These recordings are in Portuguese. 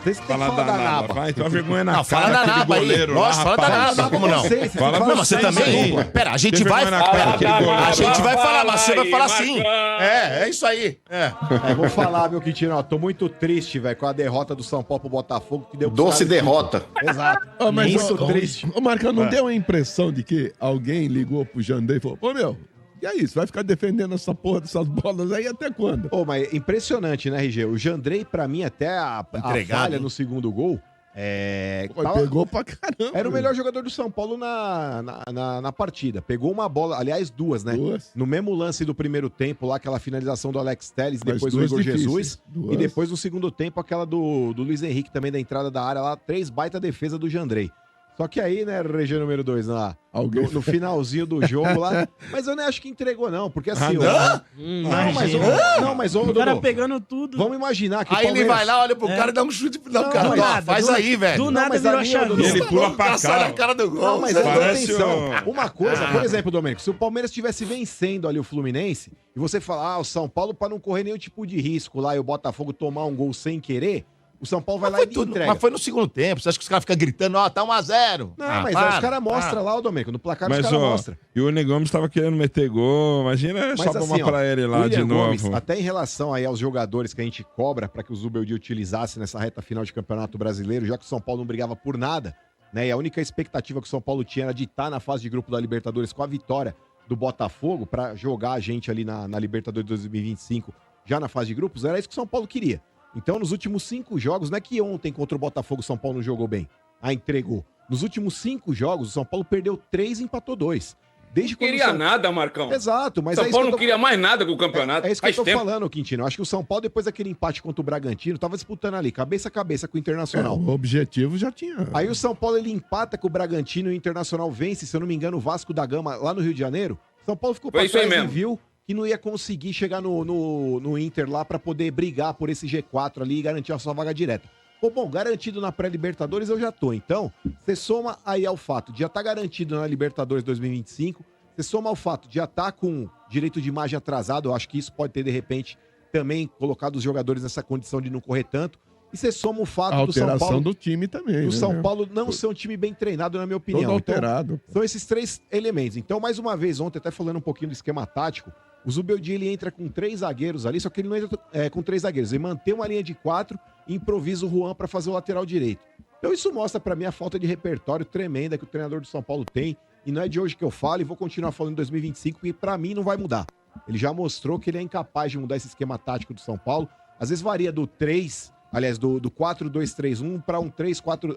Vocês têm que Fala falar da Naba. Vai, então vergonha na Não, fala cara, da aquele Naba aí. goleiro lá, Nossa, fala da rapaz. Naba, como não? Fala Não, mas você também. Pera, a gente vai. A gente vai falar, mas você vai falar sim. É isso aí. Vou falar, meu Quintino, ó, tô muito triste, velho, com a derrota do São Paulo pro Botafogo. Que deu Doce derrota. Exato. Mas, Muito triste. Ô, Marcão, não deu a impressão de que alguém ligou pro Jandrei e falou, ô, meu, e é isso, vai ficar defendendo essa porra dessas bolas aí até quando? Pô, mas impressionante, né, RG? O Jandrei, pra mim, até a falha no segundo gol, pegou pra caramba. Era o melhor jogador do São Paulo na partida. Pegou uma bola, aliás, duas, né? No mesmo lance do primeiro tempo, lá, aquela finalização do Alex Telles, depois do Igor Jesus. E depois no segundo tempo, aquela do Luiz Henrique, também da entrada da área lá, 3 baita defesa do Jandrei. Só que aí, né, RG número 2 lá, no finalzinho do jogo lá, mas eu nem acho que entregou não, porque assim... Mas o cara pegando tudo. Vamos imaginar que aí ele vai lá, olha pro cara e dá um chute. Não, cara, faz aí, velho. Do nada virou a chave. Ele pula pra cá. na cara do gol. Não, mas atenção, uma coisa, por exemplo, Domênico, se o Palmeiras estivesse vencendo ali o Fluminense, e você falar, o São Paulo, pra não correr nenhum tipo de risco lá, e o Botafogo tomar um gol sem querer... O São Paulo vai lá e entrega. Mas foi no segundo tempo. Você acha que os caras ficam gritando, tá 1-0? Não, mas aí os caras mostram lá, Domênico. No placar os caras mostram. E o Willian Gomes tava querendo meter gol. Imagina só tomar pra ele lá de novo. Até em relação aí aos jogadores que a gente cobra para que o Zubeldia utilizasse nessa reta final de Campeonato Brasileiro, já que o São Paulo não brigava por nada, né? E a única expectativa que o São Paulo tinha era de estar na fase de grupo da Libertadores com a vitória do Botafogo para jogar a gente ali na Libertadores 2025 já na fase de grupos, era isso que o São Paulo queria. Então, nos últimos 5 jogos, não é que ontem contra o Botafogo o São Paulo não jogou bem. Entregou. Nos últimos 5 jogos, o São Paulo perdeu 3 e empatou 2. Não queria nada, Marcão. Exato, mas São Paulo não queria mais nada com o campeonato. É isso que eu tô falando, Quintino. Eu acho que o São Paulo, depois daquele empate contra o Bragantino, tava disputando ali, cabeça a cabeça com o Internacional. O objetivo já tinha. Aí o São Paulo, ele empata com o Bragantino e o Internacional vence, se eu não me engano, o Vasco da Gama, lá no Rio de Janeiro. São Paulo ficou pra trás e viu que não ia conseguir chegar no Inter lá pra poder brigar por esse G4 ali e garantir a sua vaga direta. Pô, bom, garantido na pré-Libertadores eu já tô. Então, você soma aí ao fato de já estar garantido na Libertadores 2025, você soma ao fato de já estar com direito de imagem atrasado, eu acho que isso pode ter, de repente, também colocado os jogadores nessa condição de não correr tanto. E você soma o fato do São Paulo... A alteração do time também, do São Paulo não ser um time bem treinado, na minha opinião. Todo alterado. Então, são esses 3 elementos. Então, mais uma vez, ontem, até falando um pouquinho do esquema tático, o Zubeldia, ele entra com 3 zagueiros ali, só que ele não entra com 3 zagueiros. Ele mantém uma linha de 4 e improvisa o Juan para fazer o lateral direito. Então, isso mostra para mim a falta de repertório tremenda que o treinador do São Paulo tem. E não é de hoje que eu falo e vou continuar falando em 2025, porque para mim não vai mudar. Ele já mostrou que ele é incapaz de mudar esse esquema tático do São Paulo. Às vezes varia do 3... Aliás, do 4-2-3-1 para um 3-4,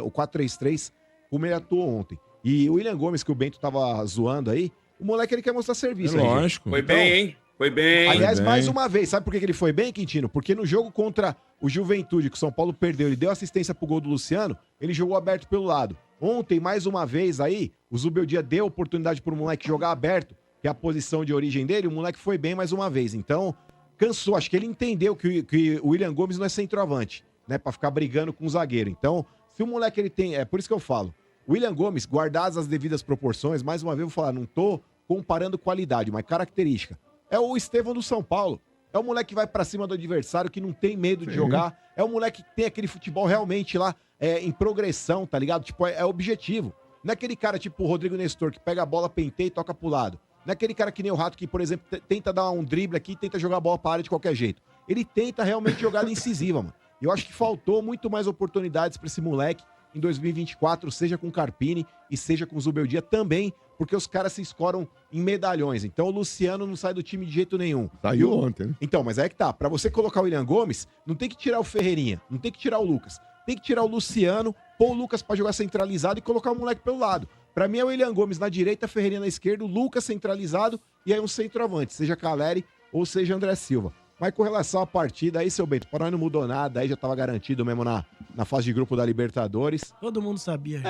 o 4-3-3, como ele atuou ontem. E o Willian Gomes, que o Bento tava zoando aí, o moleque ele quer mostrar serviço. Lógico. Foi bem, hein? Foi bem. Aliás, mais uma vez, sabe por que ele foi bem, Quintino? Porque no jogo contra o Juventude, que o São Paulo perdeu, ele deu assistência pro gol do Luciano, ele jogou aberto pelo lado. Ontem, mais uma vez aí, o Zubeldia deu oportunidade pro moleque jogar aberto, que é a posição de origem dele, o moleque foi bem mais uma vez. Então... cansou, acho que ele entendeu que o Willian Gomes não é centroavante, né, pra ficar brigando com o zagueiro. Então, se o moleque ele tem, é por isso que eu falo, o Willian Gomes, guardadas as devidas proporções, mais uma vez eu vou falar, não tô comparando qualidade, mas característica. É o Estevão do São Paulo, é o moleque que vai pra cima do adversário, que não tem medo de jogar, é o moleque que tem aquele futebol realmente lá, em progressão, tá ligado? Tipo, é objetivo. Não é aquele cara tipo o Rodrigo Nestor, que pega a bola, penteia e toca pro lado. Não é aquele cara que nem o Rato que, por exemplo, tenta dar um drible aqui e tenta jogar a bola para a área de qualquer jeito. Ele tenta realmente jogada incisiva, mano. E eu acho que faltou muito mais oportunidades para esse moleque em 2024, seja com o Carpini e seja com o Zubeldia também, porque os caras se escoram em medalhões. Então o Luciano não sai do time de jeito nenhum. Saiu ontem, né? Então, mas é que tá. Pra você colocar o Willian Gomes, não tem que tirar o Ferreirinha, não tem que tirar o Lucas. Tem que tirar o Luciano, pôr o Lucas pra jogar centralizado e colocar o moleque pelo lado. Pra mim é o Willian Gomes na direita, Ferreirinha na esquerda, o Lucas centralizado e aí um centroavante, seja Caleri ou seja André Silva. Mas com relação à partida, aí, seu Bento, para nós não mudou nada, aí já tava garantido mesmo na fase de grupo da Libertadores. Todo mundo sabia.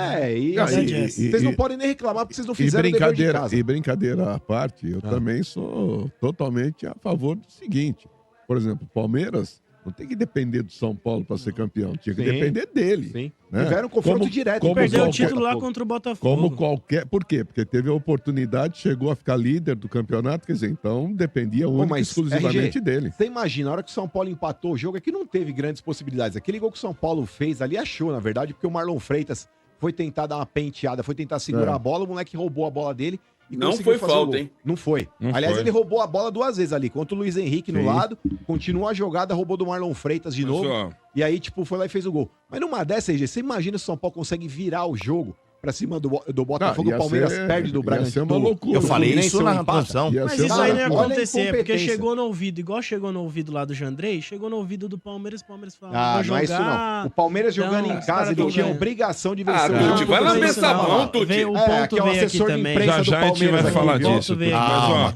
Vocês não podem nem reclamar porque vocês não fizeram o dever de casa. E brincadeira à parte, eu também sou totalmente a favor do seguinte. Por exemplo, o Palmeiras Não tem que depender do São Paulo para ser campeão. Tinha que depender dele. Sim. Né? Tiveram um confronto direto. Perdeu o título lá contra o Botafogo. Como qualquer... Por quê? Porque teve a oportunidade, chegou a ficar líder do campeonato, quer dizer, então dependia única e exclusivamente dele. Você imagina, a hora que o São Paulo empatou o jogo, é que não teve grandes possibilidades. Aquele gol que o São Paulo fez ali, achou, na verdade, porque o Marlon Freitas foi tentar dar uma penteada, foi tentar segurar a bola, o moleque roubou a bola dele. E não foi falta, hein? Não foi. Aliás, ele roubou a bola 2 vezes ali, contra o Luiz Henrique no lado, continuou a jogada, roubou do Marlon Freitas de novo, e aí, tipo, foi lá e fez o gol. Mas numa dessa, RG, você imagina se o São Paulo consegue virar o jogo pra cima do Botafogo, o Palmeiras perde do Bragantino. Eu falei isso na produção. Mas isso aí não ia acontecer, porque chegou no ouvido, igual chegou no ouvido lá do Jandrei, chegou no ouvido do Palmeiras, o Palmeiras falou, não é isso não. O Palmeiras jogando em casa, ele tinha obrigação de vencer o Tuti, vai lamber essa mão, Tuti. O ponto veio aqui também. Já a gente vai falar disso.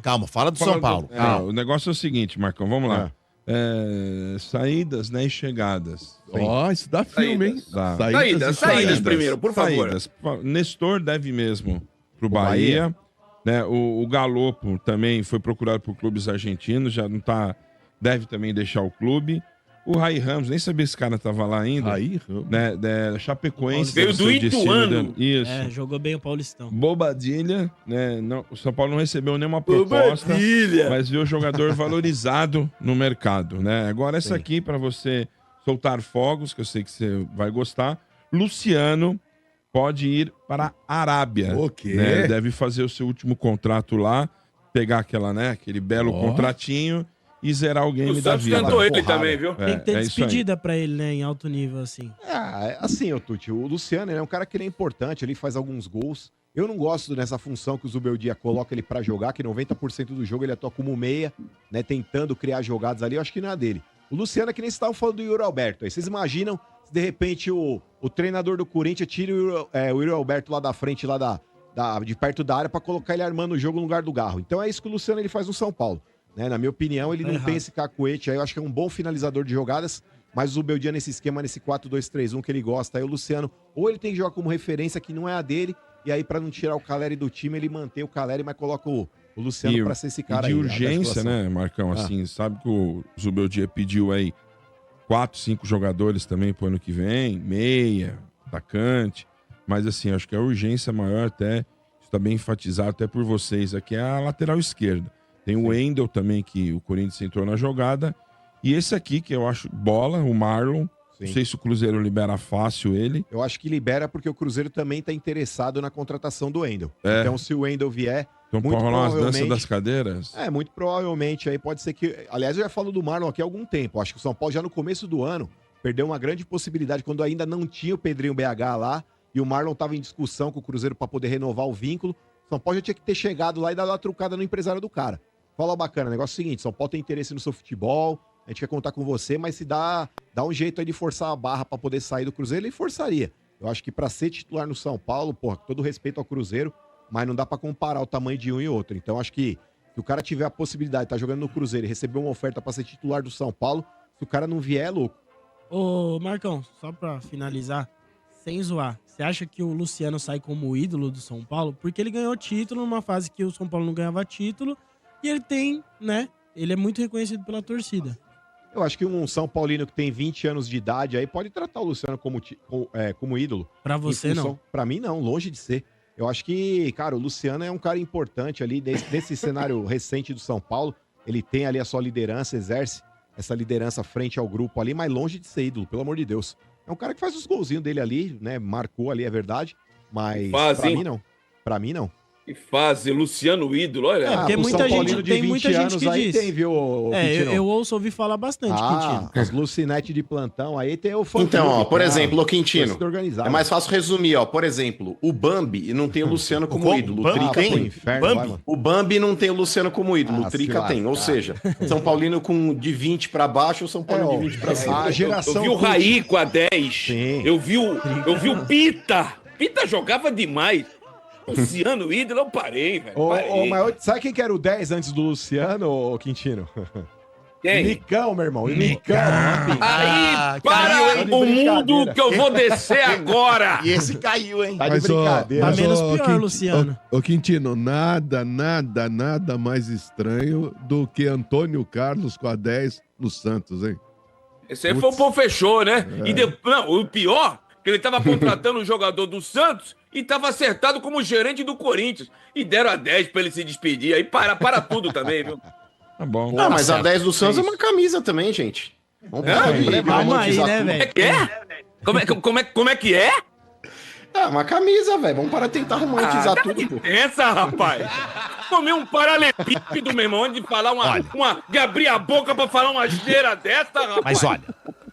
Calma, fala do São Paulo. O negócio é o seguinte, Marcão, vamos lá. Saídas, né, e chegadas. Isso dá filme, hein? Saídas primeiro, por favor. Nestor deve mesmo pro Bahia. Né? O Galopo também foi procurado por clubes argentinos, já não tá. Deve também deixar o clube. O Rai Ramos, nem sabia se esse cara tava lá ainda. Rai Ramos. Né? Chapecoense. Veio do Ituano. Isso. Jogou bem o Paulistão. Bobadilha, né? Não, o São Paulo não recebeu nenhuma proposta, mas viu o jogador valorizado no mercado, né? Agora essa aqui, para você soltar fogos, que eu sei que você vai gostar, Luciano pode ir para a Arábia. Né? Deve fazer o seu último contrato lá, pegar aquele belo contratinho e zerar o game da vida. O Santos tentou ele também, viu? Tem que ter despedida pra ele, né, em alto nível, assim. Assim, Tuti, o Luciano é um cara que ele é importante, ele faz alguns gols. Eu não gosto dessa função que o Zubeldia coloca ele pra jogar, que 90% do jogo ele atua como meia, né, tentando criar jogadas ali, eu acho que não é dele. O Luciano é que nem vocês estavam falando do Yuri Alberto. Aí vocês imaginam se de repente o treinador do Corinthians tira o Yuri Alberto lá da frente, lá de perto da área, pra colocar ele armando o jogo no lugar do Garro. Então é isso que o Luciano ele faz no São Paulo. Né? Na minha opinião, ele não tem esse cacuete aí. Eu acho que é um bom finalizador de jogadas, mas o Zubeldia nesse esquema, nesse 4-2-3-1 que ele gosta, aí o Luciano, ou ele tem que jogar como referência que não é a dele, e aí pra não tirar o Caleri do time, ele mantém o Caleri, mas coloca o Luciano pra ser esse cara aí. De urgência, né, Marcão? Assim, sabe que o Zubeldia pediu aí 4, 5 jogadores também pro ano que vem, meia, atacante, mas assim, acho que a urgência maior até, isso tá bem enfatizado até por vocês aqui, é a lateral esquerda. Tem o Wendel também, que o Corinthians entrou na jogada. E esse aqui, que eu acho bola, o Marlon. Não sei se o Cruzeiro libera fácil ele. Eu acho que libera porque o Cruzeiro também está interessado na contratação do Wendel. Então, se o Wendel vier... Então pode rolar umas danças das cadeiras? Muito provavelmente. Aí pode ser que... Aliás, eu já falo do Marlon aqui há algum tempo. Acho que o São Paulo já no começo do ano perdeu uma grande possibilidade, quando ainda não tinha o Pedrinho BH lá, e o Marlon estava em discussão com o Cruzeiro para poder renovar o vínculo. O São Paulo já tinha que ter chegado lá e dado uma trucada no empresário do cara. Fala bacana, o negócio é o seguinte, São Paulo tem interesse no seu futebol, a gente quer contar com você, mas se dá um jeito aí de forçar a barra pra poder sair do Cruzeiro, ele forçaria. Eu acho que pra ser titular no São Paulo, porra, com todo respeito ao Cruzeiro, mas não dá pra comparar o tamanho de um e outro. Então acho que se o cara tiver a possibilidade de estar jogando no Cruzeiro e receber uma oferta pra ser titular do São Paulo, se o cara não vier, é louco. Ô, Marcão, só pra finalizar, sem zoar, você acha que o Luciano sai como ídolo do São Paulo? Porque ele ganhou título numa fase que o São Paulo não ganhava título, e ele tem, né? Ele é muito reconhecido pela torcida. Eu acho que um São Paulino que tem 20 anos de idade aí pode tratar o Luciano como ídolo. Pra você, não? Pra mim, não. Longe de ser. Eu acho que, cara, o Luciano é um cara importante ali nesse cenário recente do São Paulo. Ele tem ali a sua liderança, exerce essa liderança frente ao grupo ali, mas longe de ser ídolo, pelo amor de Deus. É um cara que faz os golzinhos dele ali, né? Marcou ali, é verdade. Mas pra mim, não. Pra mim, não. Que fase, Luciano ídolo, olha. Porque muita gente, tem muita gente que diz. Tem, viu, eu ouço ouvir falar bastante, Quintino. Os Lucinete de plantão, aí tem o fã. Então, ó, por exemplo, o Quintino, é mais fácil resumir, ó. Por exemplo, o Bambi não tem o Luciano como ídolo. O Trica tem. O Bambi não tem o Luciano como ídolo. O Trica tem. Ou seja, São Paulino de 20 pra baixo, ou São Paulino de 20 pra cima. A geração eu vi o Raí com a 10. Sim. Eu vi o Pita. Pita jogava demais. Luciano ídolo, eu parei, velho. Mas sabe quem que era o 10 antes do Luciano, Quintino? Quem? Nicão, meu irmão. Nicão. Aí, para o mundo que eu vou descer agora. E esse caiu, hein? Tá de brincadeira. Tá menos pior, Luciano. Ô, Quintino, nada mais estranho do que Antônio Carlos com a 10 no Santos, hein? Esse aí foi o povo fechou, né? E não, o pior, que ele tava contratando um jogador do Santos e tava acertado como gerente do Corinthians. E deram a 10 pra ele se despedir. Aí para tudo também, viu? Tá bom. Não, mas a 10 do Santos é uma camisa também, gente. Vamos parar de romantizar tudo. Como é que é? Como é que é? É uma camisa, velho. Vamos parar de tentar romantizar tudo, pô. Essa, rapaz. Comer um paralelepípedo, meu irmão, antes de falar abrir a boca pra falar uma asneira dessa, rapaz. Mas olha,